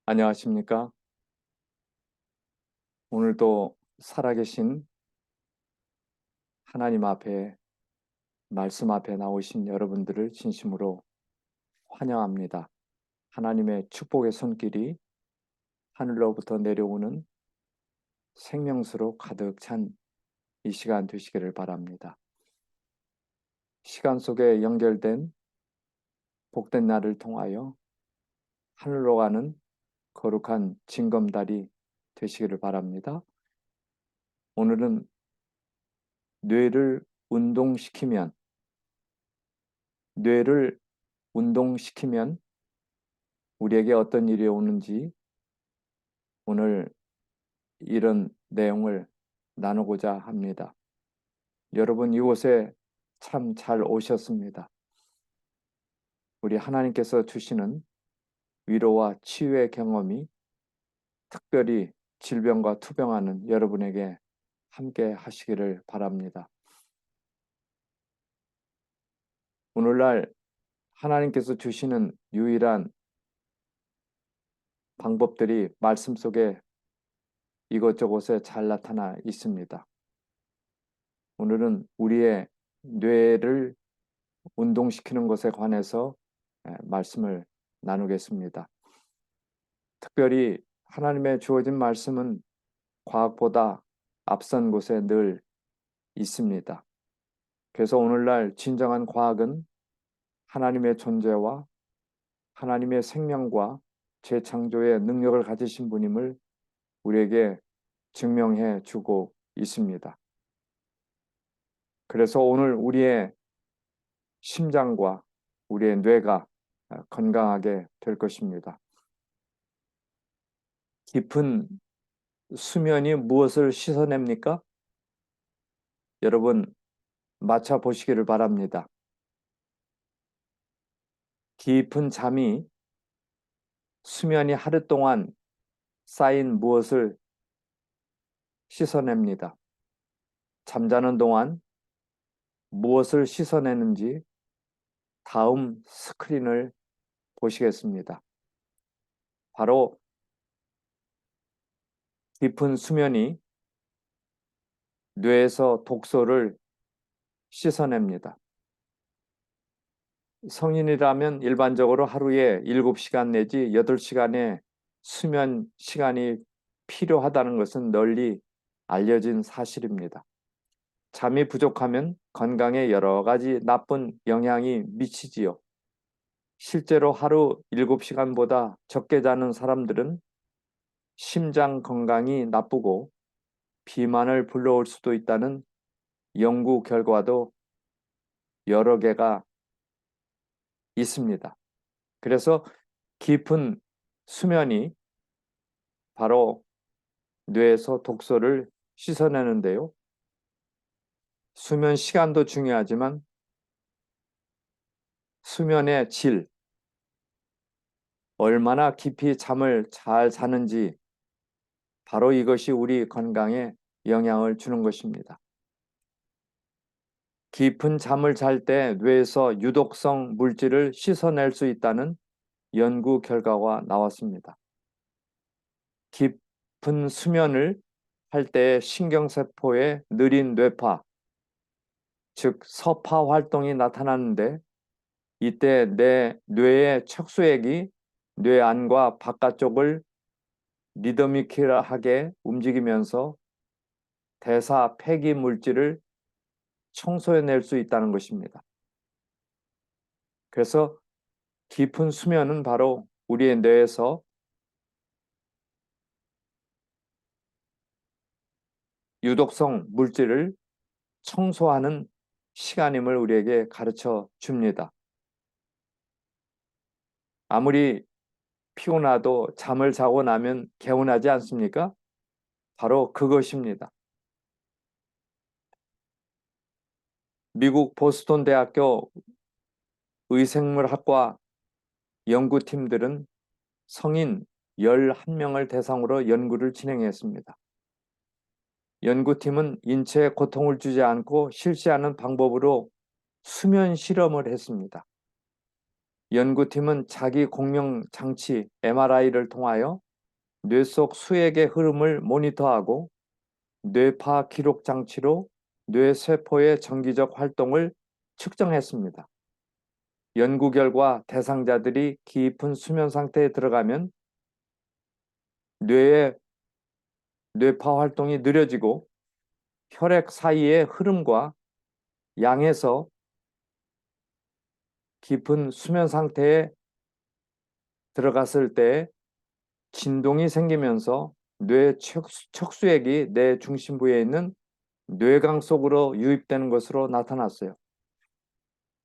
안녕하십니까? 오늘도 살아계신 하나님 앞에, 말씀 앞에 나오신 여러분들을 진심으로 환영합니다. 하나님의 축복의 손길이 하늘로부터 내려오는 생명수로 가득 찬 이 시간 되시기를 바랍니다. 시간 속에 연결된 복된 날을 통하여 하늘로 가는 거룩한 징검다리 되시기를 바랍니다. 오늘은 뇌를 운동시키면, 뇌를 운동시키면 우리에게 어떤 일이 오는지, 오늘 이런 내용을 나누고자 합니다. 여러분, 이곳에 참 잘 오셨습니다. 우리 하나님께서 주시는 위로와 치유의 경험이 특별히 질병과 투병하는 여러분에게 함께 하시기를 바랍니다. 오늘날 하나님께서 주시는 유일한 방법들이 말씀 속에 이것저것에 잘 나타나 있습니다. 오늘은 우리의 뇌를 운동시키는 것에 관해서 말씀을 나누겠습니다. 특별히 하나님의 주어진 말씀은 과학보다 앞선 곳에 늘 있습니다. 그래서 오늘날 진정한 과학은 하나님의 존재와 하나님의 생명과 재창조의 능력을 가지신 분임을 우리에게 증명해 주고 있습니다. 그래서 오늘 우리의 심장과 우리의 뇌가 건강하게 될 것입니다. 깊은 수면이 무엇을 씻어냅니까? 여러분 맞춰 보시기를 바랍니다. 깊은 잠이 수면이 하루 동안 쌓인 무엇을 씻어냅니다. 잠자는 동안 무엇을 씻어내는지 다음 스크린을 보시겠습니다. 바로 깊은 수면이 뇌에서 독소를 씻어냅니다. 성인이라면 일반적으로 하루에 7시간 내지 8시간의 수면 시간이 필요하다는 것은 널리 알려진 사실입니다. 잠이 부족하면 건강에 여러 가지 나쁜 영향이 미치지요. 실제로 하루 7시간보다 적게 자는 사람들은 심장 건강이 나쁘고 비만을 불러올 수도 있다는 연구 결과도 여러 개가 있습니다. 그래서 깊은 수면이 바로 뇌에서 독소를 씻어내는데요. 수면 시간도 중요하지만 수면의 질, 얼마나 깊이 잠을 잘 자는지 바로 이것이 우리 건강에 영향을 주는 것입니다. 깊은 잠을 잘 때 뇌에서 유독성 물질을 씻어낼 수 있다는 연구 결과가 나왔습니다. 깊은 수면을 할 때 신경세포의 느린 뇌파, 즉 서파 활동이 나타나는데 이때 내 뇌의 척수액이 뇌 안과 바깥쪽을 리드미컬하게 움직이면서 대사 폐기 물질을 청소해낼 수 있다는 것입니다. 그래서 깊은 수면은 바로 우리의 뇌에서 유독성 물질을 청소하는 시간임을 우리에게 가르쳐 줍니다. 아무리 피곤하도 잠을 자고 나면 개운하지 않습니까? 바로 그것입니다. 미국 보스턴 대학교 의생물학과 연구팀들은 성인 11명을 대상으로 연구를 진행했습니다. 연구팀은 인체에 고통을 주지 않고 실시하는 방법으로 수면 실험을 했습니다. 연구팀은 자기 공명 장치 MRI를 통하여 뇌 속 수액의 흐름을 모니터하고 뇌파 기록 장치로 뇌 세포의 정기적 활동을 측정했습니다. 연구 결과 대상자들이 깊은 수면 상태에 들어가면 뇌의 뇌파 활동이 느려지고 혈액 사이의 흐름과 양에서 깊은 수면 상태에 들어갔을 때 진동이 생기면서 뇌 척수액이 뇌 중심부에 있는 뇌강 속으로 유입되는 것으로 나타났어요.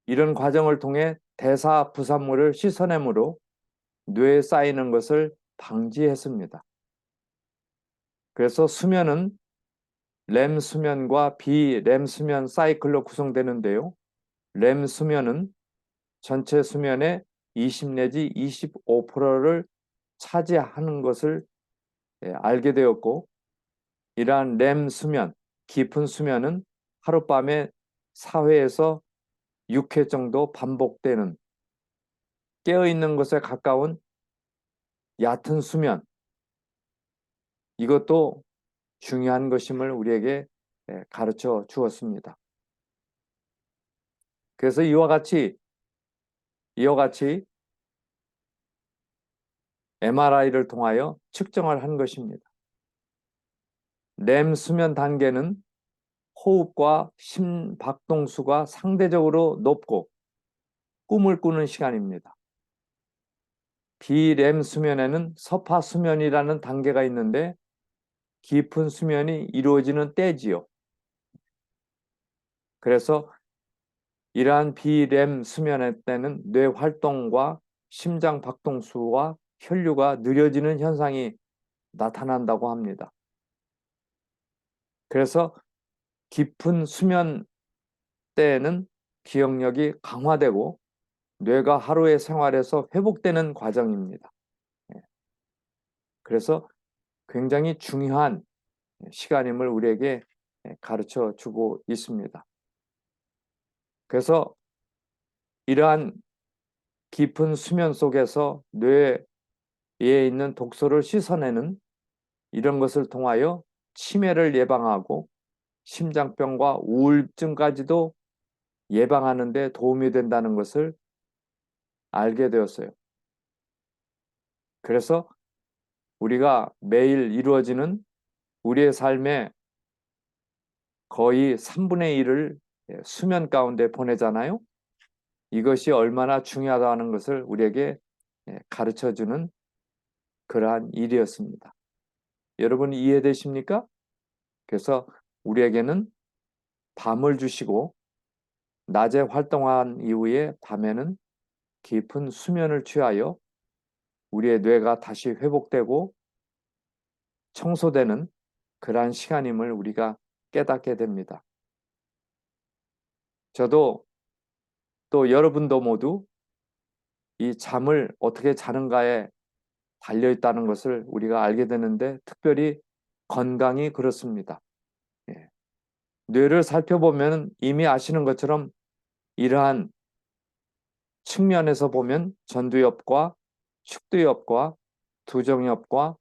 이런 과정을 통해 대사 부산물을 씻어내므로 뇌에 쌓이는 것을 방지했습니다. 그래서 수면은 렘 수면과 비렘 수면 사이클로 구성되는데요. 렘 수면은 전체 수면의 20 내지 25%를 차지하는 것을 알게 되었고, 이러한 렘 수면, 깊은 수면은 하룻밤에 4회에서 6회 정도 반복되는 깨어있는 것에 가까운 얕은 수면, 이것도 중요한 것임을 우리에게 가르쳐 주었습니다. 그래서 이와 같이 MRI를 통하여 측정을 한 것입니다. 렘 수면 단계는 호흡과 심박동수가 상대적으로 높고 꿈을 꾸는 시간입니다. 비렘 수면에는 서파 수면이라는 단계가 있는데 깊은 수면이 이루어지는 때지요. 그래서 이러한 비렘 수면의 때는 뇌 활동과 심장 박동수와 혈류가 느려지는 현상이 나타난다고 합니다. 그래서 깊은 수면 때에는 기억력이 강화되고 뇌가 하루의 생활에서 회복되는 과정입니다. 그래서 굉장히 중요한 시간임을 우리에게 가르쳐 주고 있습니다. 그래서 이러한 깊은 수면 속에서 뇌에 있는 독소를 씻어내는 이런 것을 통하여 치매를 예방하고 심장병과 우울증까지도 예방하는 데 도움이 된다는 것을 알게 되었어요. 그래서 우리가 매일 이루어지는 우리의 삶의 거의 3분의 1을 수면 가운데 보내잖아요. 이것이 얼마나 중요하다는 것을 우리에게 가르쳐주는 그러한 일이었습니다. 여러분 이해되십니까? 그래서 우리에게는 밤을 주시고 낮에 활동한 이후에 밤에는 깊은 수면을 취하여 우리의 뇌가 다시 회복되고 청소되는 그러한 시간임을 우리가 깨닫게 됩니다. 저도 또 여러분도 모두 이 잠을 어떻게 자는가에 달려 있다는 것을 우리가 알게 되는데 특별히 건강이 그렇습니다. 예. 뇌를 살펴보면 이미 아시는 것처럼 이러한 측면에서 보면 전두엽과 축두엽과 두정엽과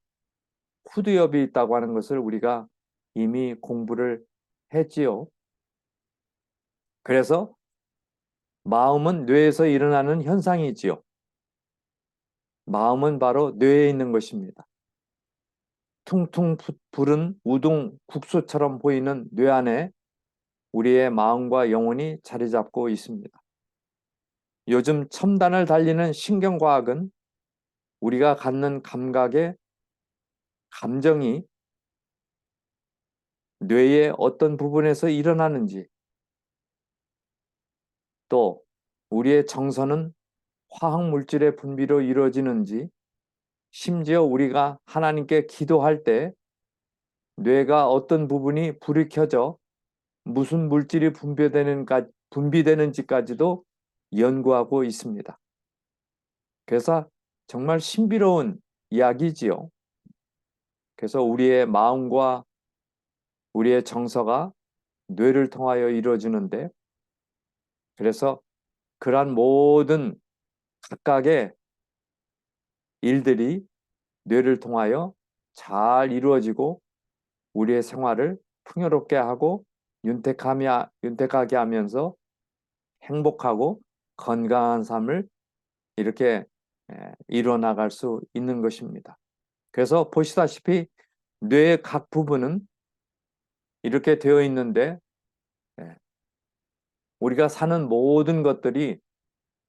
후두엽이 있다고 하는 것을 우리가 이미 공부를 했지요. 그래서 마음은 뇌에서 일어나는 현상이지요. 마음은 바로 뇌에 있는 것입니다. 퉁퉁 부른 우동 국수처럼 보이는 뇌 안에 우리의 마음과 영혼이 자리 잡고 있습니다. 요즘 첨단을 달리는 신경과학은 우리가 갖는 감각의 감정이 뇌의 어떤 부분에서 일어나는지, 또 우리의 정서는 화학물질의 분비로 이루어지는지, 심지어 우리가 하나님께 기도할 때 뇌가 어떤 부분이 불이 켜져 무슨 물질이 분비되는지까지도 연구하고 있습니다. 그래서 정말 신비로운 이야기지요. 그래서 우리의 마음과 우리의 정서가 뇌를 통하여 이루어지는데, 그래서 그러한 모든 각각의 일들이 뇌를 통하여 잘 이루어지고 우리의 생활을 풍요롭게 하고 윤택하게 하면서 행복하고 건강한 삶을 이렇게 이루어 나갈 수 있는 것입니다. 그래서 보시다시피 뇌의 각 부분은 이렇게 되어 있는데 우리가 사는 모든 것들이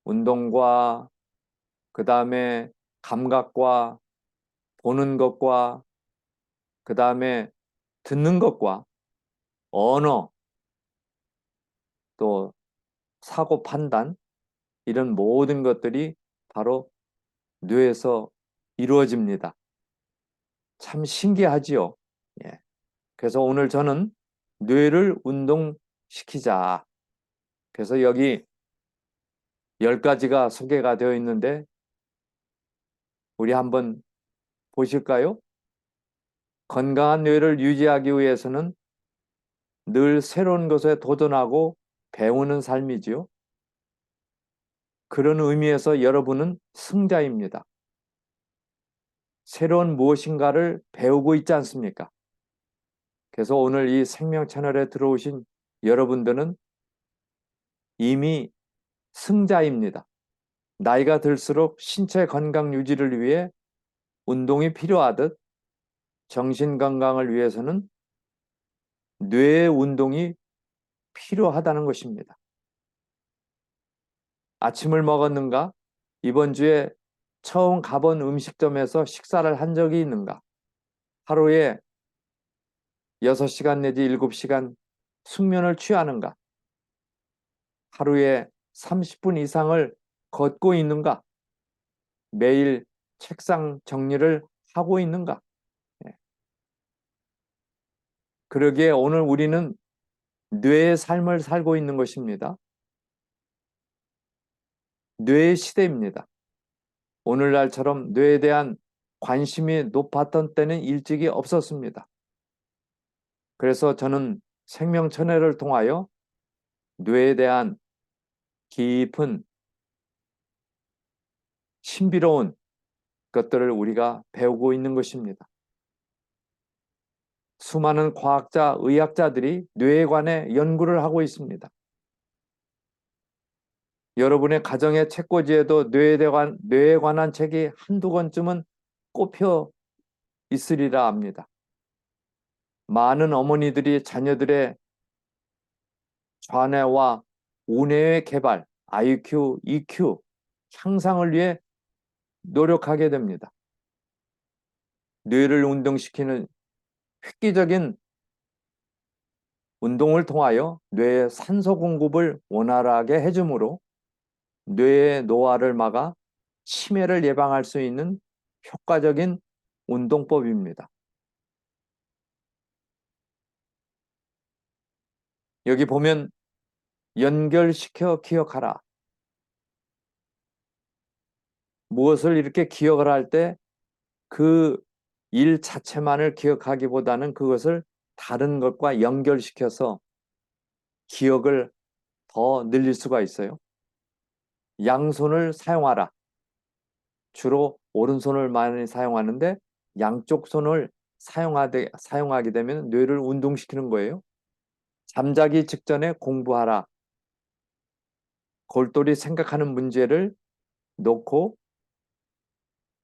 운동과 그 다음에 감각과 보는 것과 그 다음에 듣는 것과 언어 또 사고 판단 이런 모든 것들이 바로 뇌에서 이루어집니다. 참 신기하지요. 예. 그래서 오늘 저는 뇌를 운동시키자. 그래서 여기 10가지가 소개가 되어 있는데 우리 한번 보실까요? 건강한 뇌를 유지하기 위해서는 늘 새로운 것에 도전하고 배우는 삶이지요. 그런 의미에서 여러분은 승자입니다. 새로운 무엇인가를 배우고 있지 않습니까? 그래서 오늘 이 생명 채널에 들어오신 여러분들은 이미 승자입니다. 나이가 들수록 신체 건강 유지를 위해 운동이 필요하듯 정신 건강을 위해서는 뇌의 운동이 필요하다는 것입니다. 아침을 먹었는가? 이번 주에 처음 가본 음식점에서 식사를 한 적이 있는가? 하루에 6시간 내지 7시간 숙면을 취하는가? 하루에 30분 이상을 걷고 있는가? 매일 책상 정리를 하고 있는가? 그러기에 오늘 우리는 뇌의 삶을 살고 있는 것입니다. 뇌의 시대입니다. 오늘날처럼 뇌에 대한 관심이 높았던 때는 일찍이 없었습니다. 그래서 저는 생명천외를 통하여 뇌에 대한 깊은 신비로운 것들을 우리가 배우고 있는 것입니다. 수많은 과학자, 의학자들이 뇌에 관해 연구를 하고 있습니다. 여러분의 가정의 책꽂이에도 뇌에 관한 책이 한두 권쯤은 꼽혀 있으리라 합니다. 많은 어머니들이 자녀들의 좌뇌와 우뇌의 개발, IQ, EQ 향상을 위해 노력하게 됩니다. 뇌를 운동시키는 획기적인 운동을 통하여 뇌의 산소 공급을 원활하게 해주므로 뇌의 노화를 막아 치매를 예방할 수 있는 효과적인 운동법입니다. 여기 보면 연결시켜 기억하라. 무엇을 이렇게 기억을 할 때 그 일 자체만을 기억하기보다는 그것을 다른 것과 연결시켜서 기억을 더 늘릴 수가 있어요. 양손을 사용하라. 주로 오른손을 많이 사용하는데 양쪽 손을 사용하게 되면 뇌를 운동시키는 거예요. 잠자기 직전에 공부하라. 골똘히 생각하는 문제를 놓고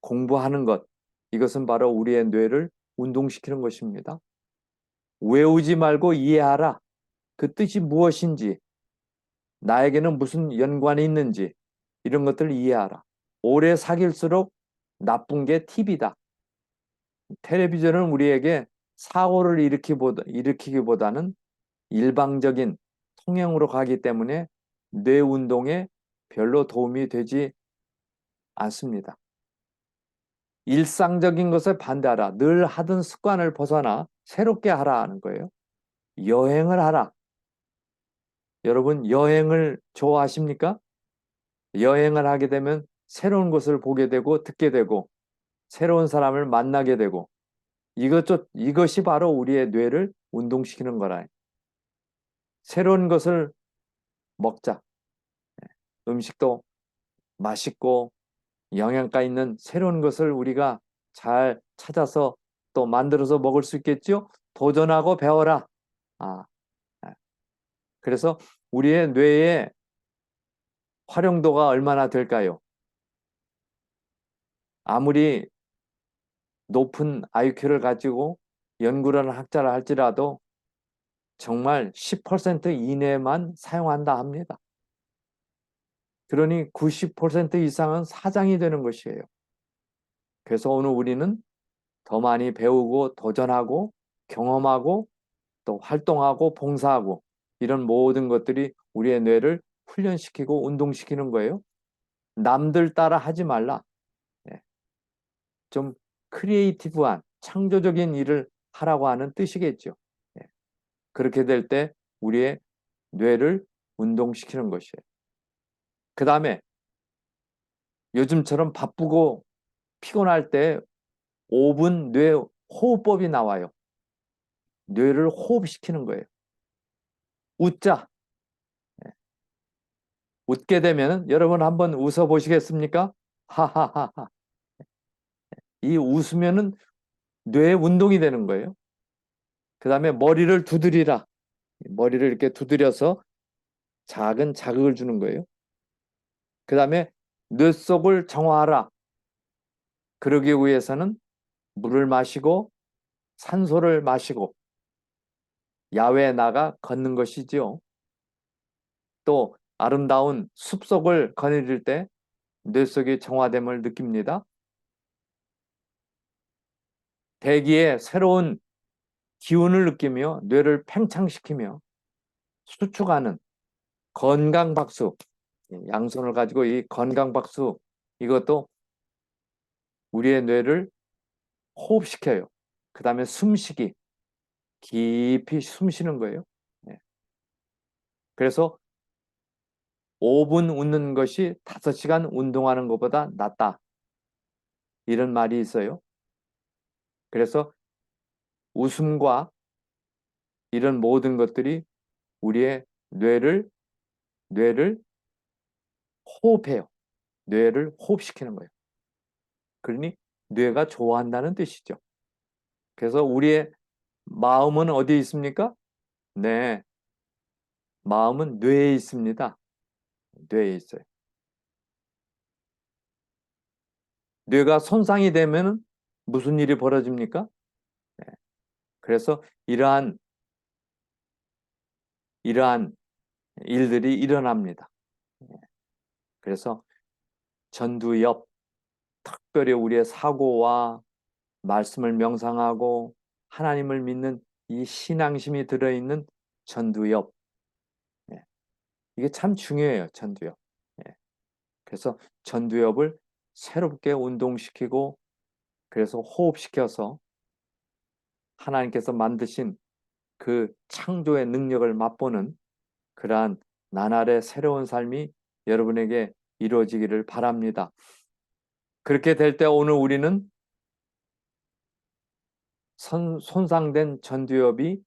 공부하는 것. 이것은 바로 우리의 뇌를 운동시키는 것입니다. 외우지 말고 이해하라. 그 뜻이 무엇인지, 나에게는 무슨 연관이 있는지 이런 것들을 이해하라. 오래 사귈수록 나쁜 게 팁이다. 텔레비전은 우리에게 사고를 일으키기보다는 일방적인 통행으로 가기 때문에 뇌 운동에 별로 도움이 되지 않습니다. 일상적인 것을 반대하라. 늘 하던 습관을 벗어나 새롭게 하라 하는 거예요. 여행을 하라. 여러분 여행을 좋아하십니까? 여행을 하게 되면 새로운 것을 보게 되고 듣게 되고 새로운 사람을 만나게 되고 이것이 바로 우리의 뇌를 운동시키는 거라. 새로운 것을 먹자. 음식도 맛있고 영양가 있는 새로운 것을 우리가 잘 찾아서 또 만들어서 먹을 수 있겠죠? 도전하고 배워라. 아, 아. 그래서 우리의 뇌의 활용도가 얼마나 될까요? 아무리 높은 IQ를 가지고 연구를 하는 학자라 할지라도 정말 10% 이내만 사용한다 합니다. 그러니 90% 이상은 사장이 되는 것이에요. 그래서 오늘 우리는 더 많이 배우고 도전하고 경험하고 또 활동하고 봉사하고 이런 모든 것들이 우리의 뇌를 훈련시키고 운동시키는 거예요. 남들 따라 하지 말라. 예. 좀 크리에이티브한 창조적인 일을 하라고 하는 뜻이겠죠. 예. 그렇게 될 때 우리의 뇌를 운동시키는 것이에요. 그 다음에 요즘처럼 바쁘고 피곤할 때 5분 뇌 호흡법이 나와요. 뇌를 호흡시키는 거예요. 웃자. 예. 웃게 되면 여러분 한번 웃어 보시겠습니까? 하하하하. 이 웃으면은 뇌 운동이 되는 거예요. 그 다음에 머리를 두드리라. 머리를 이렇게 두드려서 작은 자극을 주는 거예요. 그 다음에 뇌 속을 정화하라. 그러기 위해서는 물을 마시고 산소를 마시고 야외에 나가 걷는 것이지요. 또 아름다운 숲속을 거닐 때 뇌 속의 정화됨을 느낍니다. 대기의 새로운 기운을 느끼며 뇌를 팽창시키며 수축하는 건강박수, 양손을 가지고 이 건강박수, 이것도 우리의 뇌를 호흡시켜요. 그 다음에 숨쉬기, 깊이 숨 쉬는 거예요. 그래서 5분 웃는 것이 5시간 운동하는 것보다 낫다. 이런 말이 있어요. 그래서 웃음과 이런 모든 것들이 우리의 뇌를 호흡해요. 뇌를 호흡시키는 거예요. 그러니 뇌가 좋아한다는 뜻이죠. 그래서 우리의 마음은 어디에 있습니까? 네, 마음은 뇌에 있습니다. 뇌에 있어요. 뇌가 손상이 되면 무슨 일이 벌어집니까? 네. 그래서 이러한 일들이 일어납니다. 네. 그래서 전두엽, 특별히 우리의 사고와 말씀을 명상하고 하나님을 믿는 이 신앙심이 들어있는 전두엽. 네. 이게 참 중요해요, 전두엽. 네. 그래서 전두엽을 새롭게 운동시키고 그래서 호흡시켜서 하나님께서 만드신 그 창조의 능력을 맛보는 그러한 나날의 새로운 삶이 여러분에게 이루어지기를 바랍니다. 그렇게 될 때 오늘 우리는 손상된 전두엽이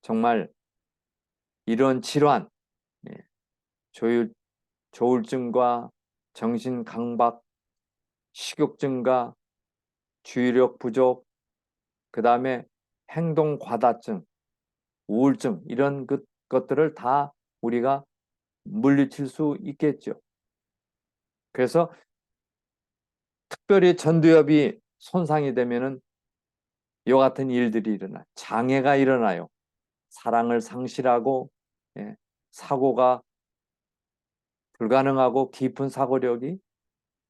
정말 이런 질환, 예, 조울증과 정신 강박, 식욕 증가, 주의력 부족, 그 다음에 행동 과다증, 우울증 이런 것들을 다 우리가 물리칠 수 있겠죠. 그래서 특별히 전두엽이 손상이 되면은 이와 같은 일들이 장애가 일어나요. 사랑을 상실하고 예, 사고가 불가능하고 깊은 사고력이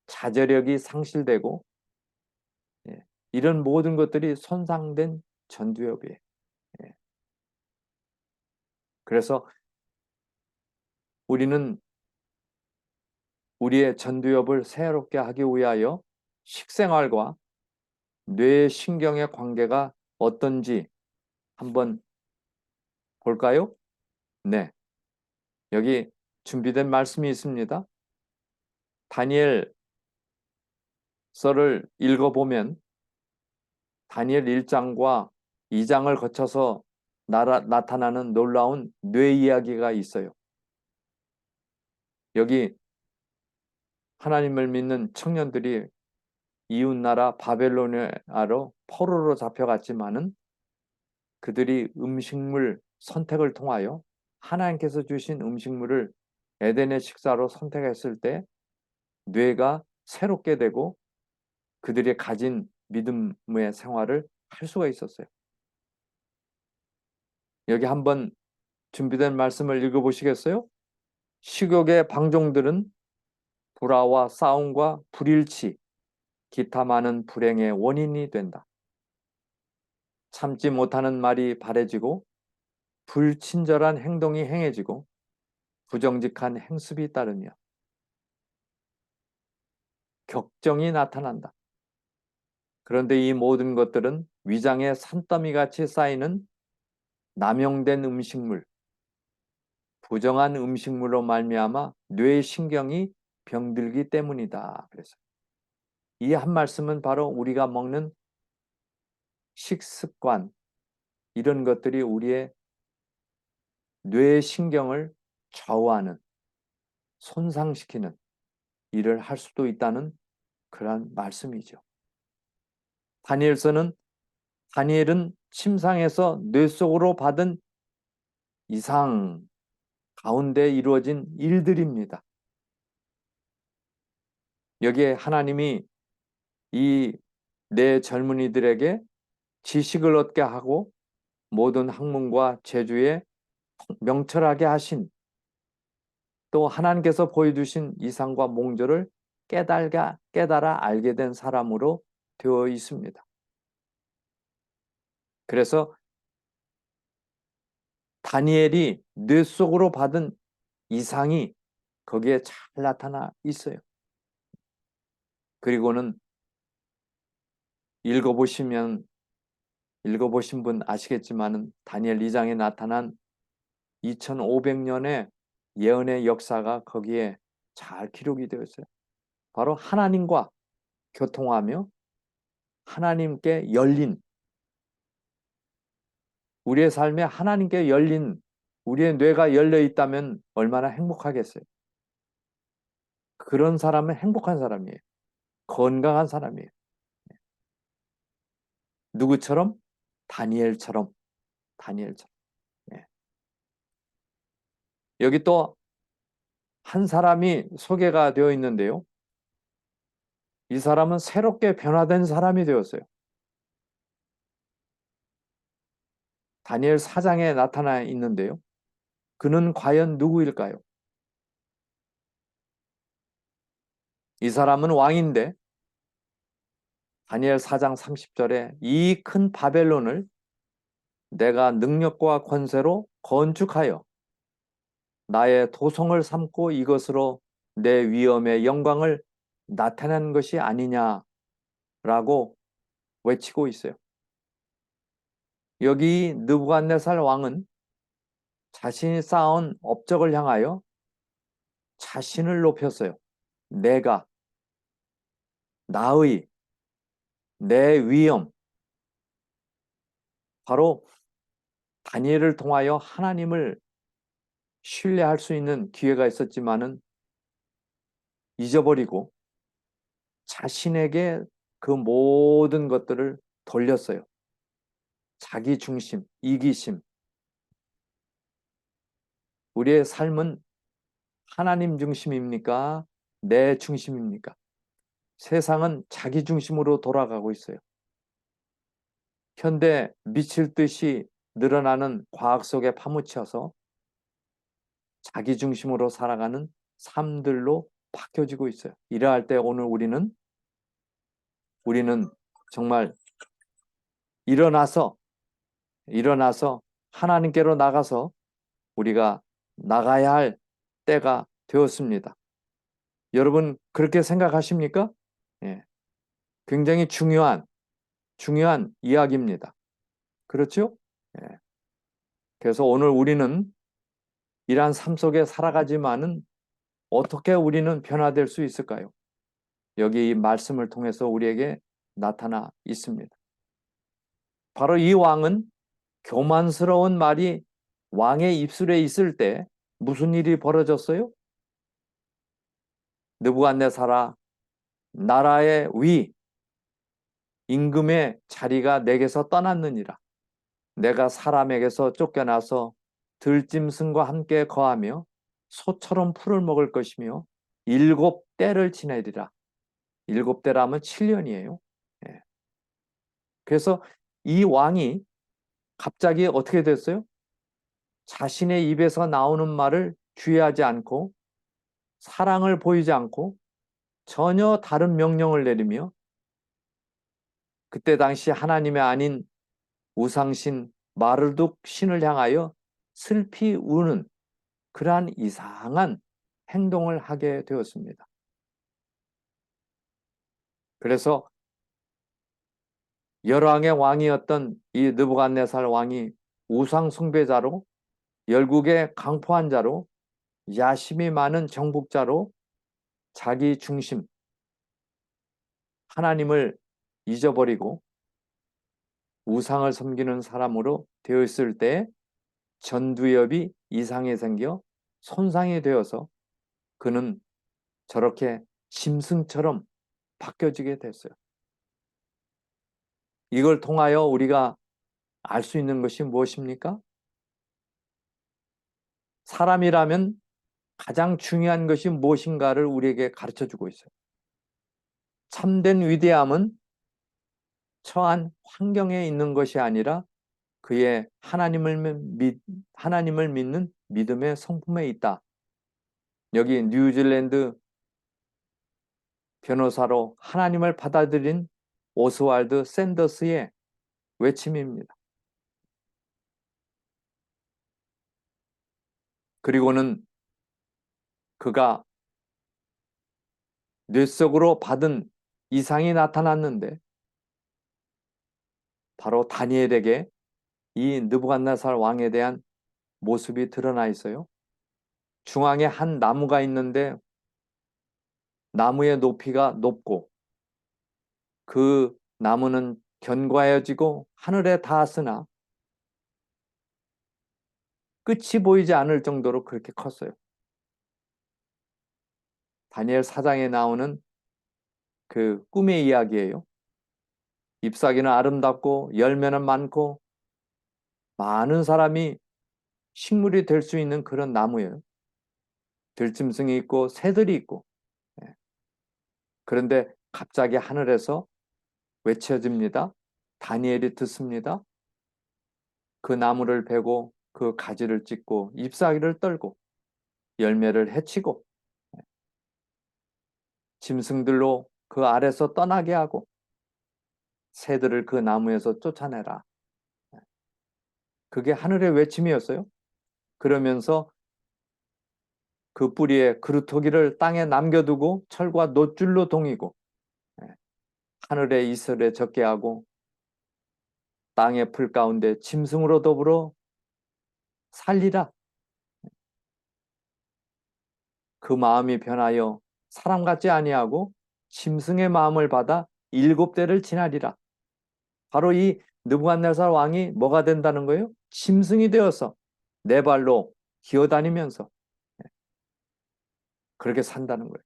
자제력이 상실되고 예, 이런 모든 것들이 손상된 전두엽이에요. 예. 그래서 우리는 우리의 전두엽을 새롭게 하기 위하여 식생활과 뇌신경의 관계가 어떤지 한번 볼까요? 네, 여기 준비된 말씀이 있습니다. 다니엘서를 읽어보면 다니엘 1장과 2장을 거쳐서 나타나는 놀라운 뇌 이야기가 있어요. 여기 하나님을 믿는 청년들이 이웃나라 바벨로니아로 포로로 잡혀갔지만은 그들이 음식물 선택을 통하여 하나님께서 주신 음식물을 에덴의 식사로 선택했을 때 뇌가 새롭게 되고 그들이 가진 믿음의 생활을 할 수가 있었어요. 여기 한번 준비된 말씀을 읽어보시겠어요? 식욕의 방종들은 불화와 싸움과 불일치, 기타 많은 불행의 원인이 된다. 참지 못하는 말이 바래지고 불친절한 행동이 행해지고 부정직한 행습이 따르며 격정이 나타난다. 그런데 이 모든 것들은 위장의 산더미같이 쌓이는 남용된 음식물, 부정한 음식물로 말미암아 뇌신경이 병들기 때문이다. 그래서 이 한 말씀은 바로 우리가 먹는 식습관, 이런 것들이 우리의 뇌신경을 좌우하는, 손상시키는 일을 할 수도 있다는 그런 말씀이죠. 다니엘은 침상에서 뇌 속으로 받은 이상 가운데 이루어진 일들입니다. 여기에 하나님이 이 네 젊은이들에게 지식을 얻게 하고 모든 학문과 재주에 명철하게 하신, 또 하나님께서 보여주신 이상과 몽조를 깨달아 알게 된 사람으로 되어 있습니다. 그래서 다니엘이 뇌 속으로 받은 이상이 거기에 잘 나타나 있어요. 그리고는 읽어보신 분 아시겠지만은 다니엘 2장에 나타난 2500년의 예언의 역사가 거기에 잘 기록이 되어 있어요. 바로 하나님과 교통하며 하나님께 열린, 우리의 삶에 하나님께 열린, 우리의 뇌가 열려 있다면 얼마나 행복하겠어요. 그런 사람은 행복한 사람이에요. 건강한 사람이에요. 누구처럼? 다니엘처럼. 예. 여기 또 한 사람이 소개가 되어 있는데요. 이 사람은 새롭게 변화된 사람이 되었어요. 다니엘 4장에 나타나 있는데요. 그는 과연 누구일까요? 이 사람은 왕인데 다니엘 4장 30절에 이 큰 바벨론을 내가 능력과 권세로 건축하여 나의 도성을 삼고 이것으로 내 위엄의 영광을 나타낸 것이 아니냐라고 외치고 있어요. 여기 느부갓네살 왕은 자신이 쌓은 업적을 향하여 자신을 높였어요. 내가, 나의, 내 위엄, 바로 다니엘을 통하여 하나님을 신뢰할 수 있는 기회가 있었지만은 잊어버리고 자신에게 그 모든 것들을 돌렸어요. 자기 중심, 이기심. 우리의 삶은 하나님 중심입니까? 내 중심입니까? 세상은 자기 중심으로 돌아가고 있어요. 현대 미칠 듯이 늘어나는 과학 속에 파묻혀서 자기 중심으로 살아가는 삶들로 바뀌어지고 있어요. 이러할 때 오늘 우리는 정말 일어나서 하나님께로 나가서 우리가 나가야 할 때가 되었습니다. 여러분 그렇게 생각하십니까? 예. 굉장히 중요한 이야기입니다. 그렇죠? 예. 그래서 오늘 우리는 이러한 삶 속에 살아가지만은 어떻게 우리는 변화될 수 있을까요? 여기 이 말씀을 통해서 우리에게 나타나 있습니다. 바로 이 왕은 교만스러운 말이 왕의 입술에 있을 때 무슨 일이 벌어졌어요? 느부갓네살아, 나라의 위, 임금의 자리가 내게서 떠났느니라. 내가 사람에게서 쫓겨나서 들짐승과 함께 거하며 소처럼 풀을 먹을 것이며 7대를 지내리라. 7대라면 7년이에요. 예. 그래서 이 왕이 갑자기 어떻게 됐어요? 자신의 입에서 나오는 말을 주의하지 않고 사랑을 보이지 않고 전혀 다른 명령을 내리며 그때 당시 하나님의 아닌 우상신 마르둑 신을 향하여 슬피 우는 그러한 이상한 행동을 하게 되었습니다. 그래서 열왕의 왕이었던 이 느부갓네살 왕이 우상 숭배자로 열국의 강포한 자로 야심이 많은 정복자로 자기 중심 하나님을 잊어버리고 우상을 섬기는 사람으로 되어 있을 때 전두엽이 이상이 생겨 손상이 되어서 그는 저렇게 짐승처럼 바뀌어지게 됐어요. 이걸 통하여 우리가 알 수 있는 것이 무엇입니까? 사람이라면 가장 중요한 것이 무엇인가를 우리에게 가르쳐 주고 있어요. 참된 위대함은 처한 환경에 있는 것이 아니라 그의 하나님을 믿는 믿음의 성품에 있다. 여기 뉴질랜드 변호사로 하나님을 받아들인 오스왈드 샌더스의 외침입니다. 그리고는 그가 뇌 속으로 받은 이상이 나타났는데 바로 다니엘에게 이 느부갓네살 왕에 대한 모습이 드러나 있어요. 중앙에 한 나무가 있는데 나무의 높이가 높고 그 나무는 견고해지고 하늘에 닿았으나 끝이 보이지 않을 정도로 그렇게 컸어요. 다니엘 4장에 나오는 그 꿈의 이야기예요. 잎사귀는 아름답고 열매는 많고 많은 사람이 식물이 될 수 있는 그런 나무예요. 들짐승이 있고 새들이 있고. 그런데 갑자기 하늘에서 외쳐집니다. 다니엘이 듣습니다. 그 나무를 베고 그 가지를 찢고 잎사귀를 떨고 열매를 해치고 짐승들로 그 아래서 떠나게 하고 새들을 그 나무에서 쫓아내라. 그게 하늘의 외침이었어요. 그러면서 그 뿌리에 그루터기를 땅에 남겨두고 철과 놋줄로 동이고 하늘의 이슬에 젖게 하고 땅의 풀 가운데 짐승으로 더불어 살리라. 그 마음이 변하여 사람 같지 아니하고 짐승의 마음을 받아 7대를 지나리라. 바로 이 느부갓네살 왕이 뭐가 된다는 거예요? 짐승이 되어서 네 발로 기어다니면서 그렇게 산다는 거예요.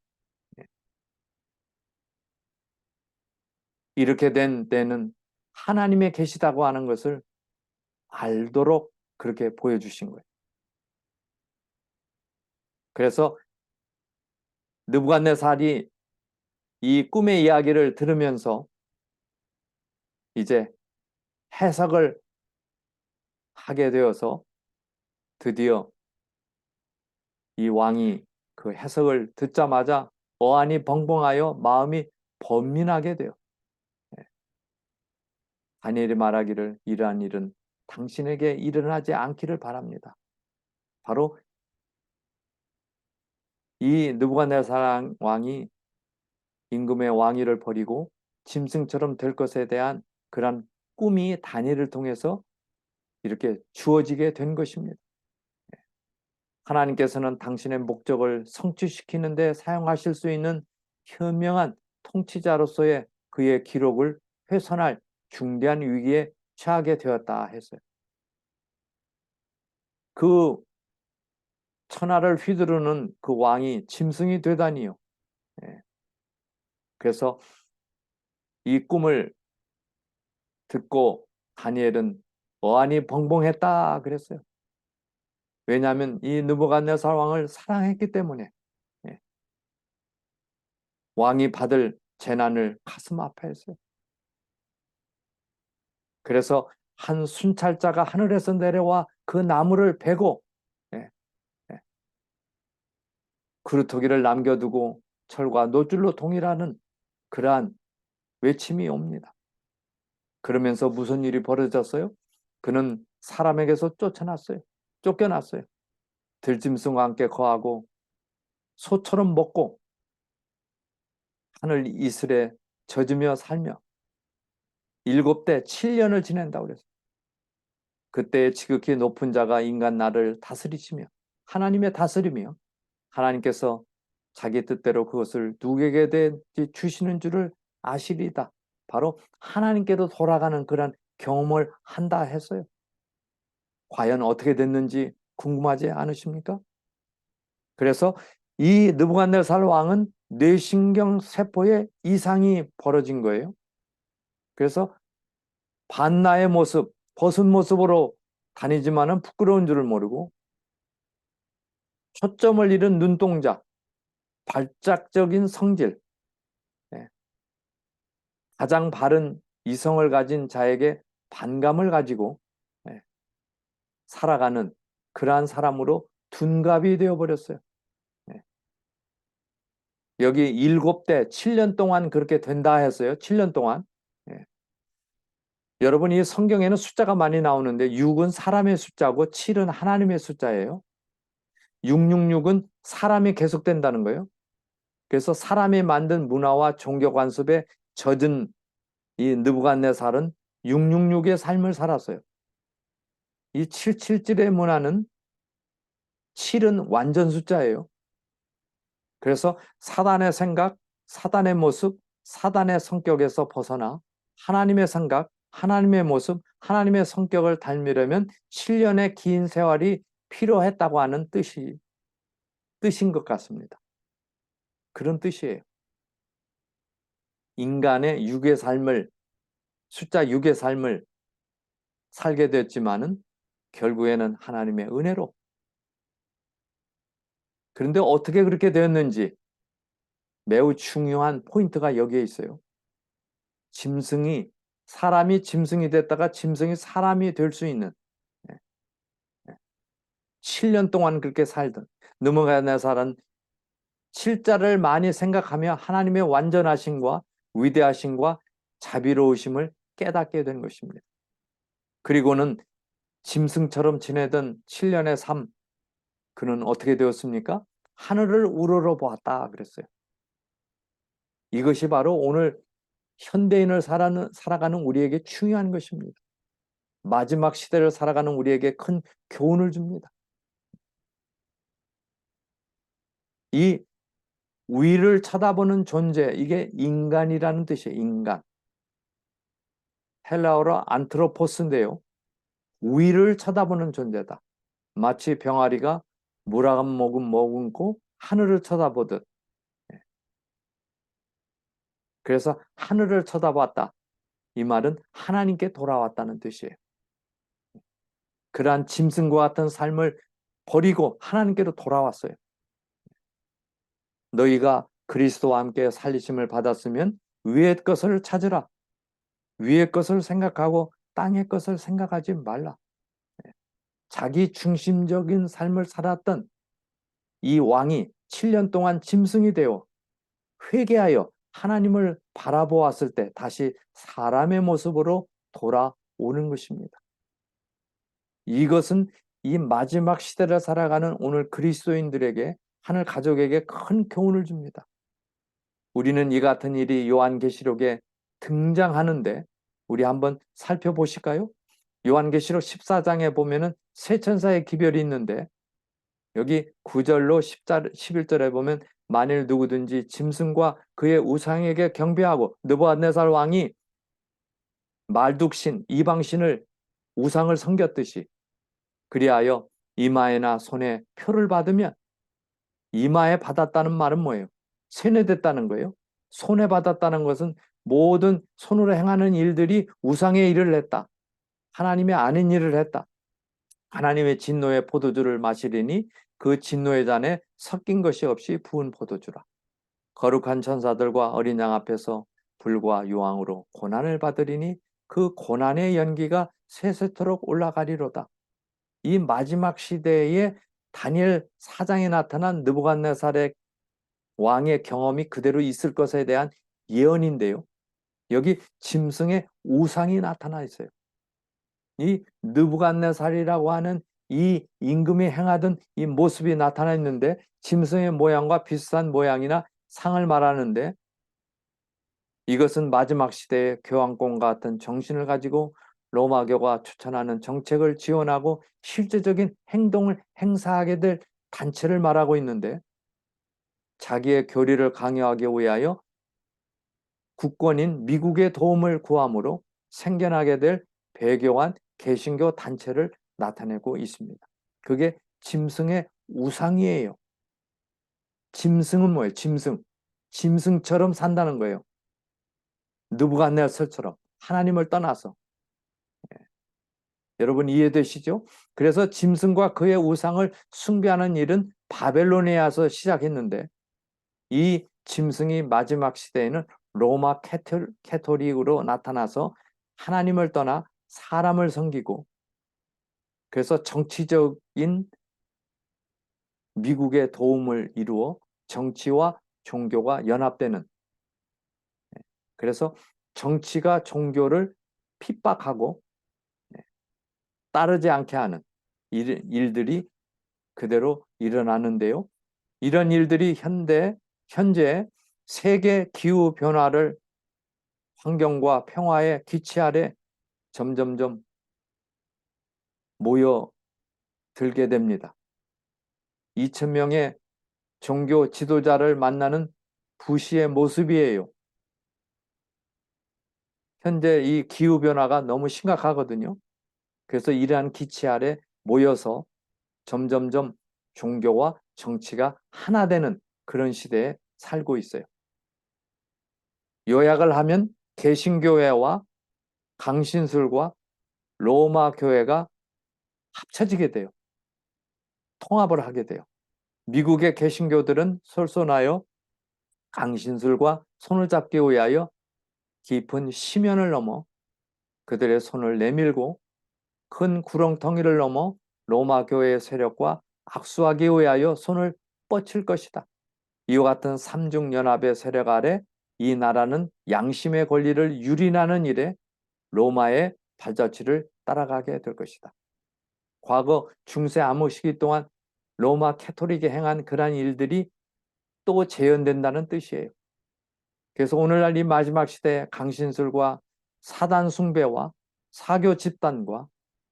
이렇게 된 때는 하나님의 계시다고 하는 것을 알도록 그렇게 보여주신 거예요. 그래서 느부갓네살이 이 꿈의 이야기를 들으면서 이제 해석을 하게 되어서 드디어 이 왕이 그 해석을 듣자마자 어안이 벙벙하여 마음이 번민하게 돼요. 다니엘이 말하기를 이러한 일은 당신에게 일어나지 않기를 바랍니다. 바로 이 느부갓네살 왕이 임금의 왕위를 버리고 짐승처럼 될 것에 대한 그런 꿈이 다니엘을 통해서 이렇게 주어지게 된 것입니다. 하나님께서는 당신의 목적을 성취시키는 데 사용하실 수 있는 현명한 통치자로서의 그의 기록을 훼손할 중대한 위기에 처하게 되었다 했어요. 그 천하를 휘두르는 그 왕이 짐승이 되다니요. 예. 그래서 이 꿈을 듣고 다니엘은 어안이 벙벙했다 그랬어요. 왜냐하면 이 느부갓네살 왕을 사랑했기 때문에. 예. 왕이 받을 재난을 가슴 아파했어요. 그래서 한 순찰자가 하늘에서 내려와 그 나무를 베고, 예, 예, 그루터기를 남겨두고 철과 노줄로 동일하는 그러한 외침이 옵니다. 그러면서 무슨 일이 벌어졌어요? 그는 사람에게서 쫓아났어요. 쫓겨났어요. 들짐승과 함께 거하고 소처럼 먹고 하늘 이슬에 젖으며 살며 7대 7년을 지낸다고 그랬어요. 그때 지극히 높은 자가 인간 나를 다스리시며 하나님의 다스리며 하나님께서 자기 뜻대로 그것을 누구에게 주시는 줄을 아시리다. 바로 하나님께로 돌아가는 그런 경험을 한다 했어요. 과연 어떻게 됐는지 궁금하지 않으십니까? 그래서 이 느부갓네살 왕은 뇌신경 세포에 이상이 벌어진 거예요. 그래서 반나의 모습, 벗은 모습으로 다니지만은 부끄러운 줄을 모르고 초점을 잃은 눈동자, 발작적인 성질, 가장 바른 이성을 가진 자에게 반감을 가지고 살아가는 그러한 사람으로 둔갑이 되어버렸어요. 여기 7대 7년 동안 그렇게 된다 했어요. 7년 동안. 여러분, 이 성경에는 숫자가 많이 나오는데 6은 사람의 숫자고 7은 하나님의 숫자예요. 666은 사람이 계속된다는 거예요. 그래서 사람이 만든 문화와 종교 관습에 젖은 이 느부갓네살은 666의 삶을 살았어요. 이 777의 문화는 7은 완전 숫자예요. 그래서 사단의 생각, 사단의 모습, 사단의 성격에서 벗어나 하나님의 생각, 하나님의 모습, 하나님의 성격을 닮으려면 7년의 긴 세월이 필요했다고 하는 뜻인 것 같습니다. 그런 뜻이에요. 인간의 육의 삶을, 숫자 6의 삶을 살게 됐지만은 결국에는 하나님의 은혜로. 그런데 어떻게 그렇게 되었는지 매우 중요한 포인트가 여기에 있어요. 사람이 짐승이 됐다가 짐승이 사람이 될 수 있는 7년 동안 그렇게 살던 느부갓네살은 7자를 많이 생각하며 하나님의 완전하심과 위대하심과 자비로우심을 깨닫게 된 것입니다. 그리고는 짐승처럼 지내던 7년의 삶, 그는 어떻게 되었습니까? 하늘을 우러러 보았다 그랬어요. 이것이 바로 오늘 현대인을 살아가는 우리에게 중요한 것입니다. 마지막 시대를 살아가는 우리에게 큰 교훈을 줍니다. 이 위를 쳐다보는 존재, 이게 인간이라는 뜻이에요. 인간. 헬라어로 안트로포스인데요. 위를 쳐다보는 존재다. 마치 병아리가 물 한 모금 머금고 하늘을 쳐다보듯. 그래서 하늘을 쳐다봤다. 이 말은 하나님께 돌아왔다는 뜻이에요. 그러한 짐승과 같은 삶을 버리고 하나님께로 돌아왔어요. 너희가 그리스도와 함께 살리심을 받았으면 위의 것을 찾으라. 위의 것을 생각하고 땅의 것을 생각하지 말라. 자기 중심적인 삶을 살았던 이 왕이 7년 동안 짐승이 되어 회개하여 하나님을 바라보았을 때 다시 사람의 모습으로 돌아오는 것입니다. 이것은 이 마지막 시대를 살아가는 오늘 그리스도인들에게, 하늘 가족에게 큰 교훈을 줍니다. 우리는 이 같은 일이 요한계시록에 등장하는데 우리 한번 살펴보실까요? 요한계시록 14장에 보면은 세 천사의 기별이 있는데 여기 9절로 11절에 보면 만일 누구든지 짐승과 그의 우상에게 경배하고 느부갓네살 왕이 말뚝신, 이방신을 우상을 섬겼듯이 그리하여 이마에나 손에 표를 받으면, 이마에 받았다는 말은 뭐예요? 세뇌됐다는 거예요. 손해받았다는 것은 모든 손으로 행하는 일들이 우상의 일을 했다. 하나님의 아닌 일을 했다. 하나님의 진노의 포도주를 마시리니 그 진노의 잔에 섞인 것이 없이 부은 포도주라. 거룩한 천사들과 어린 양 앞에서 불과 유황으로 고난을 받으리니 그 고난의 연기가 세세토록 올라가리로다. 이 마지막 시대에 다니엘 4장에 나타난 느부갓네살의 왕의 경험이 그대로 있을 것에 대한 예언인데요. 여기 짐승의 우상이 나타나 있어요. 이 느부갓네살이라고 하는 이 임금이 행하던 이 모습이 나타나 있는데 짐승의 모양과 비슷한 모양이나 상을 말하는데 이것은 마지막 시대의 교황권과 같은 정신을 가지고 로마교가 추천하는 정책을 지원하고 실제적인 행동을 행사하게 될 단체를 말하고 있는데 자기의 교리를 강요하기 위하여 국권인 미국의 도움을 구함으로 생겨나게 될 배교한 개신교 단체를 나타내고 있습니다. 그게 짐승의 우상이에요. 짐승은 뭐예요? 짐승. 짐승처럼 산다는 거예요. 느부갓네살처럼 하나님을 떠나서. 여러분 이해되시죠? 그래서 짐승과 그의 우상을 숭배하는 일은 바벨론에 와서 시작했는데 이 짐승이 마지막 시대에는 로마 캐토릭으로 나타나서 하나님을 떠나 사람을 섬기고 그래서 정치적인 미국의 도움을 이루어 정치와 종교가 연합되는 그래서 정치가 종교를 핍박하고 따르지 않게 하는 일들이 그대로 일어나는데요. 이런 일들이 현재 세계 기후 변화를 환경과 평화의 기치 아래 점점점 모여들게 됩니다. 2,000명의 종교 지도자를 만나는 부시의 모습이에요. 현재 이 기후 변화가 너무 심각하거든요. 그래서 이러한 기치 아래 모여서 점점점 종교와 정치가 하나 되는 그런 시대에 살고 있어요. 요약을 하면 개신교회와 강신술과 로마 교회가 합쳐지게 돼요. 통합을 하게 돼요. 미국의 개신교들은 솔선하여 강신술과 손을 잡기 위하여 깊은 심연을 넘어 그들의 손을 내밀고 큰 구렁텅이를 넘어 로마 교회의 세력과 악수하기 위하여 손을 뻗칠 것이다. 이와 같은 삼중연합의 세력 아래 이 나라는 양심의 권리를 유린하는 일에 로마의 발자취를 따라가게 될 것이다. 과거 중세 암흑 시기 동안 로마 캐토릭이 행한 그러한 일들이 또 재현된다는 뜻이에요. 그래서 오늘날 이 마지막 시대에 강신술과 사단 숭배와 사교 집단과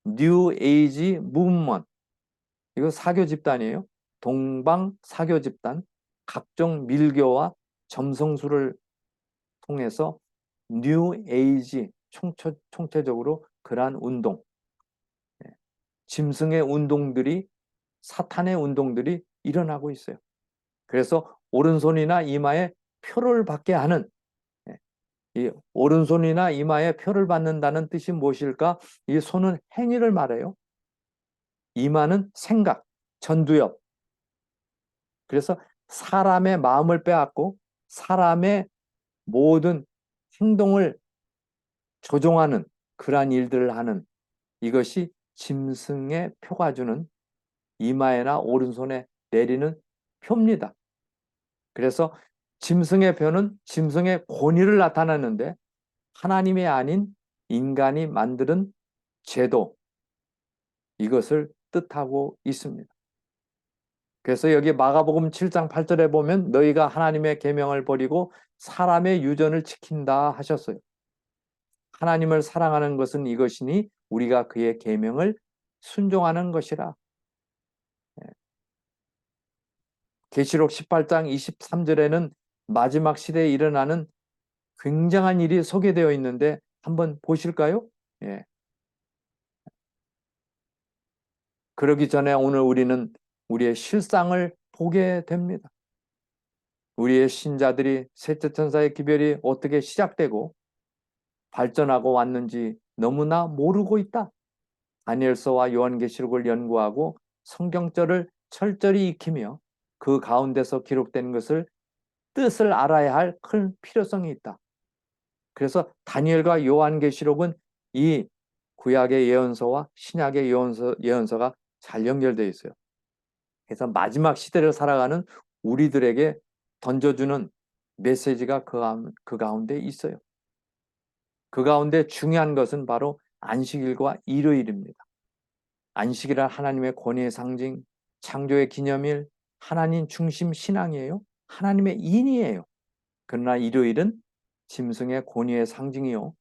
뉴 에이지 무브먼트 이거 사교 집단이에요. 동방 사교 집단 각종 밀교와 점성술을 통해서 뉴 에이지 총체적으로 그러한 운동 짐승의 운동들이 사탄의 운동들이 일어나고 있어요. 그래서 오른손이나 이마에 표를 받게 하는 이 오른손이나 이마에 표를 받는다는 뜻이 무엇일까? 이 손은 행위를 말해요. 이마는 생각, 전두엽. 그래서 사람의 마음을 빼앗고 사람의 모든 행동을 조종하는 그러한 일들을 하는 이것이 짐승의 표가 주는 이마에나 오른손에 내리는 표입니다. 그래서 짐승의 표는 짐승의 권위를 나타내는데 하나님이 아닌 인간이 만드는 제도 이것을 뜻하고 있습니다. 그래서 여기 마가복음 7장 8절에 보면 너희가 하나님의 계명을 버리고 사람의 유전을 지킨다 하셨어요. 하나님을 사랑하는 것은 이것이니 우리가 그의 계명을 순종하는 것이라. 계시록 18장 23절에는 마지막 시대에 일어나는 굉장한 일이 소개되어 있는데 한번 보실까요? 예. 그러기 전에 오늘 우리는 우리의 실상을 보게 됩니다. 우리의 신자들이 셋째 천사의 기별이 어떻게 시작되고 발전하고 왔는지 너무나 모르고 있다. 다니엘서와 요한계시록을 연구하고 성경절을 철저히 익히며 그 가운데서 기록된 것을 뜻을 알아야 할 큰 필요성이 있다. 그래서 다니엘과 요한계시록은 이 구약의 예언서와 신약의 예언서가 잘 연결되어 있어요. 그래서 마지막 시대를 살아가는 우리들에게 던져주는 메시지가 그 가운데 있어요. 그 가운데 중요한 것은 바로 안식일과 일요일입니다. 안식일은 하나님의 권위의 상징, 창조의 기념일, 하나님 중심 신앙이에요. 하나님의 인이에요. 그러나 일요일은 짐승의 권위의 상징이요.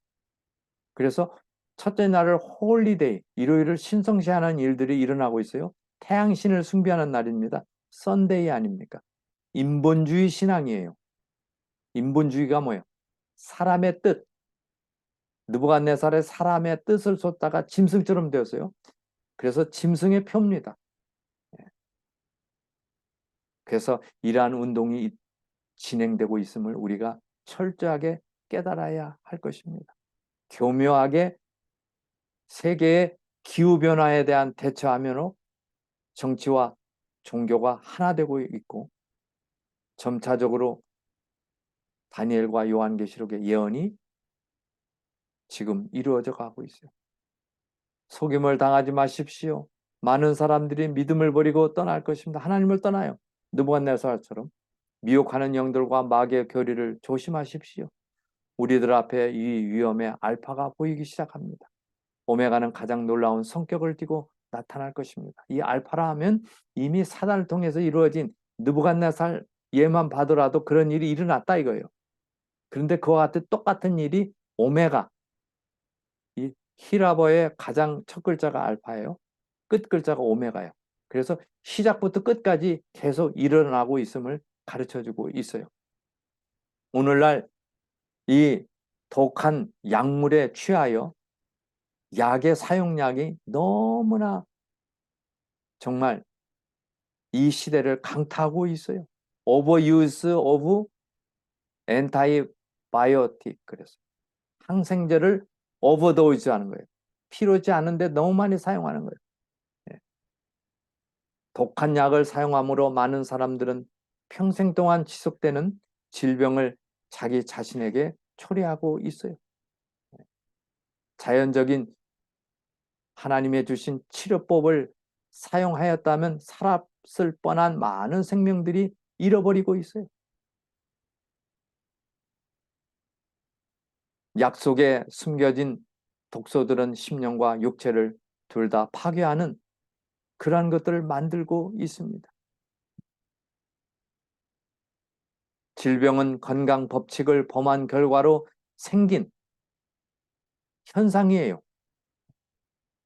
그래서 첫째 날을 홀리데이, 일요일을 신성시하는 일들이 일어나고 있어요. 태양신을 숭배하는 날입니다. 썬데이 아닙니까? 인본주의 신앙이에요. 인본주의가 뭐예요? 사람의 뜻, 느부갓네살의 사람의 뜻을 쏟다가 짐승처럼 되었어요. 그래서 짐승의 표입니다. 그래서 이러한 운동이 진행되고 있음을 우리가 철저하게 깨달아야 할 것입니다. 교묘하게 세계의 기후변화에 대한 대처하면서 정치와 종교가 하나 되고 있고 점차적으로 다니엘과 요한계시록의 예언이 지금 이루어져 가고 있어요. 속임을 당하지 마십시오. 많은 사람들이 믿음을 버리고 떠날 것입니다. 하나님을 떠나요. 느부갓네살처럼 미혹하는 영들과 마귀의 교리를 조심하십시오. 우리들 앞에 이 위험의 알파가 보이기 시작합니다. 오메가는 가장 놀라운 성격을 띠고 나타날 것입니다. 이 알파라 하면 이미 사단을 통해서 이루어진 느부갓네살 예만 봐더라도 그런 일이 일어났다 이거예요. 그런데 그와 같은 똑같은 일이 오메가, 이 히라버의 가장 첫 글자가 알파예요. 끝 글자가 오메가예요. 그래서 시작부터 끝까지 계속 일어나고 있음을 가르쳐주고 있어요. 오늘날 이 독한 약물에 취하여 약의 사용량이 너무나 정말 이 시대를 강타하고 있어요. Overuse of antibiotic. 그래서 항생제를 오버도즈 하는 거예요. 필요치 않은데 너무 많이 사용하는 거예요. 예. 독한 약을 사용함으로 많은 사람들은 평생 동안 지속되는 질병을 자기 자신에게 초래하고 있어요. 자연적인 하나님의 주신 치료법을 사용하였다면 살았을 뻔한 많은 생명들이 잃어버리고 있어요. 약 속에 숨겨진 독소들은 심령과 육체를 둘 다 파괴하는 그러한 것들을 만들고 있습니다. 질병은 건강 법칙을 범한 결과로 생긴 현상이에요.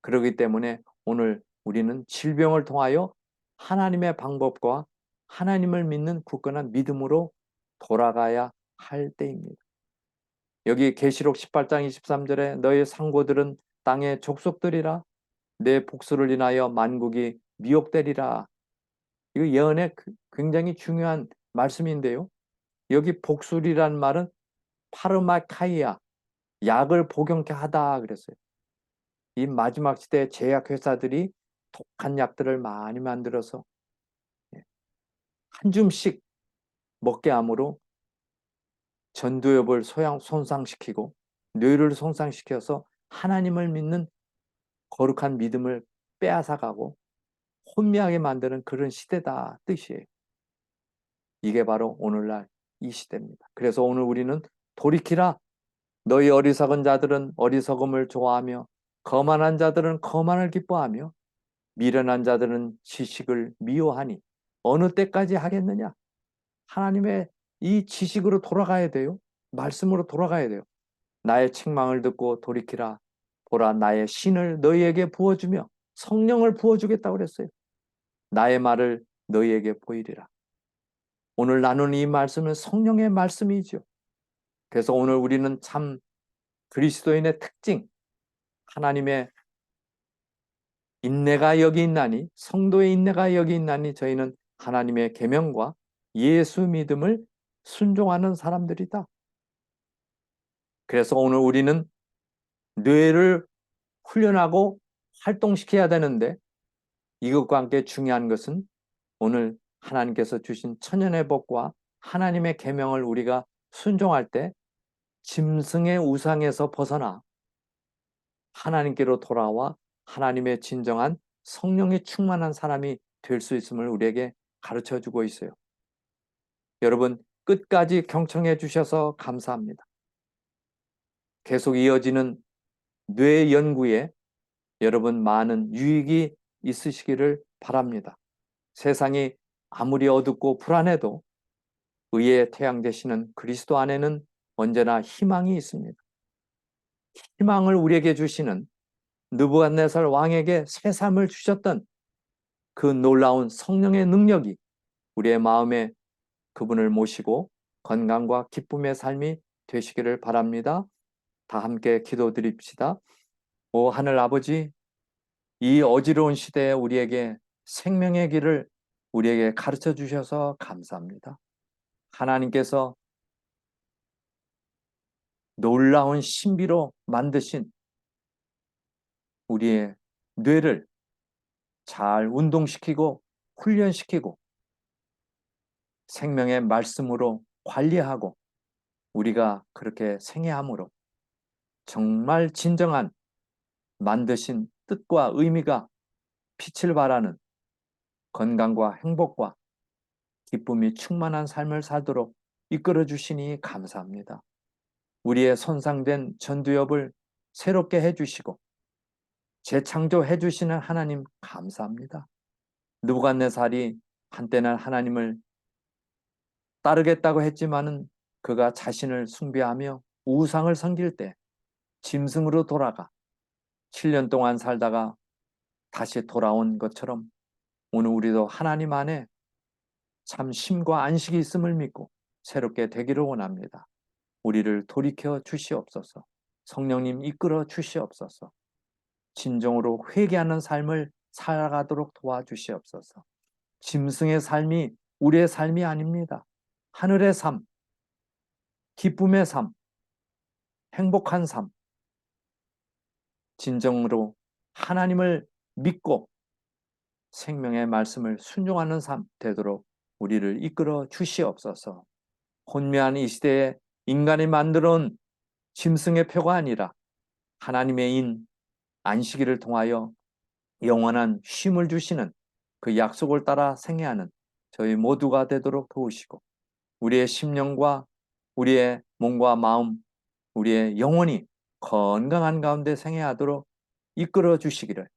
그렇기 때문에 오늘 우리는 질병을 통하여 하나님의 방법과 하나님을 믿는 굳건한 믿음으로 돌아가야 할 때입니다. 여기 계시록 18장 23절에 너의 상고들은 땅의 족속들이라 내 복수를 인하여 만국이 미혹되리라. 이거 예언의 굉장히 중요한 말씀인데요. 여기 복술이란 말은 파르마카이아, 약을 복용케 하다 그랬어요. 이 마지막 시대 제약회사들이 독한 약들을 많이 만들어서 한 줌씩 먹게 함으로 전두엽을 손상시키고 뇌를 손상시켜서 하나님을 믿는 거룩한 믿음을 빼앗아가고 혼미하게 만드는 그런 시대다 뜻이에요. 이게 바로 오늘날 이 시대입니다. 그래서 오늘 우리는 돌이키라. 너희 어리석은 자들은 어리석음을 좋아하며 거만한 자들은 거만을 기뻐하며 미련한 자들은 지식을 미워하니 어느 때까지 하겠느냐? 하나님의 이 지식으로 돌아가야 돼요. 말씀으로 돌아가야 돼요. 나의 책망을 듣고 돌이키라. 보라 나의 신을 너희에게 부어주며 성령을 부어주겠다고 그랬어요. 나의 말을 너희에게 보이리라. 오늘 나누는 이 말씀은 성령의 말씀이죠. 그래서 오늘 우리는 참 그리스도인의 특징, 하나님의 인내가 여기 있나니, 성도의 인내가 여기 있나니 저희는 하나님의 계명과 예수 믿음을 순종하는 사람들이다. 그래서 오늘 우리는 뇌를 훈련하고 활동시켜야 되는데 이것과 함께 중요한 것은 오늘 하나님께서 주신 천연의 복과 하나님의 계명을 우리가 순종할 때 짐승의 우상에서 벗어나 하나님께로 돌아와 하나님의 진정한 성령이 충만한 사람이 될 수 있음을 우리에게 가르쳐 주고 있어요. 여러분, 끝까지 경청해 주셔서 감사합니다. 계속 이어지는 뇌 연구에 여러분 많은 유익이 있으시기를 바랍니다. 세상이 아무리 어둡고 불안해도 의의 태양 되시는 그리스도 안에는 언제나 희망이 있습니다. 희망을 우리에게 주시는 느부갓네살 왕에게 새 삶을 주셨던 그 놀라운 성령의 능력이 우리의 마음에 그분을 모시고 건강과 기쁨의 삶이 되시기를 바랍니다. 다 함께 기도드립시다. 오 하늘 아버지, 이 어지러운 시대에 우리에게 생명의 길을 우리에게 가르쳐 주셔서 감사합니다. 하나님께서 놀라운 신비로 만드신 우리의 뇌를 잘 운동시키고 훈련시키고 생명의 말씀으로 관리하고 우리가 그렇게 생애함으로 정말 진정한 만드신 뜻과 의미가 빛을 발하는 건강과 행복과 기쁨이 충만한 삶을 살도록 이끌어 주시니 감사합니다. 우리의 손상된 전두엽을 새롭게 해주시고 재창조해 주시는 하나님 감사합니다. 느부갓네살이 한때는 하나님을 따르겠다고 했지만은 그가 자신을 숭배하며 우상을 섬길 때 짐승으로 돌아가 7년 동안 살다가 다시 돌아온 것처럼 오늘 우리도 하나님 안에 참 쉼과 안식이 있음을 믿고 새롭게 되기를 원합니다. 우리를 돌이켜 주시옵소서. 성령님 이끌어 주시옵소서. 진정으로 회개하는 삶을 살아가도록 도와주시옵소서. 짐승의 삶이 우리의 삶이 아닙니다. 하늘의 삶, 기쁨의 삶, 행복한 삶, 진정으로 하나님을 믿고 생명의 말씀을 순종하는 삶 되도록 우리를 이끌어 주시옵소서. 혼미한 이 시대에 인간이 만들어 온 짐승의 표가 아니라 하나님의 인 안식일을 통하여 영원한 쉼을 주시는 그 약속을 따라 생애하는 저희 모두가 되도록 도우시고 우리의 심령과 우리의 몸과 마음, 우리의 영혼이 건강한 가운데 생애하도록 이끌어 주시기를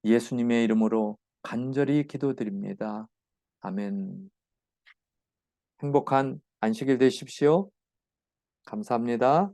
예수님의 이름으로 간절히 기도드립니다. 아멘. 행복한 안식일 되십시오. 감사합니다.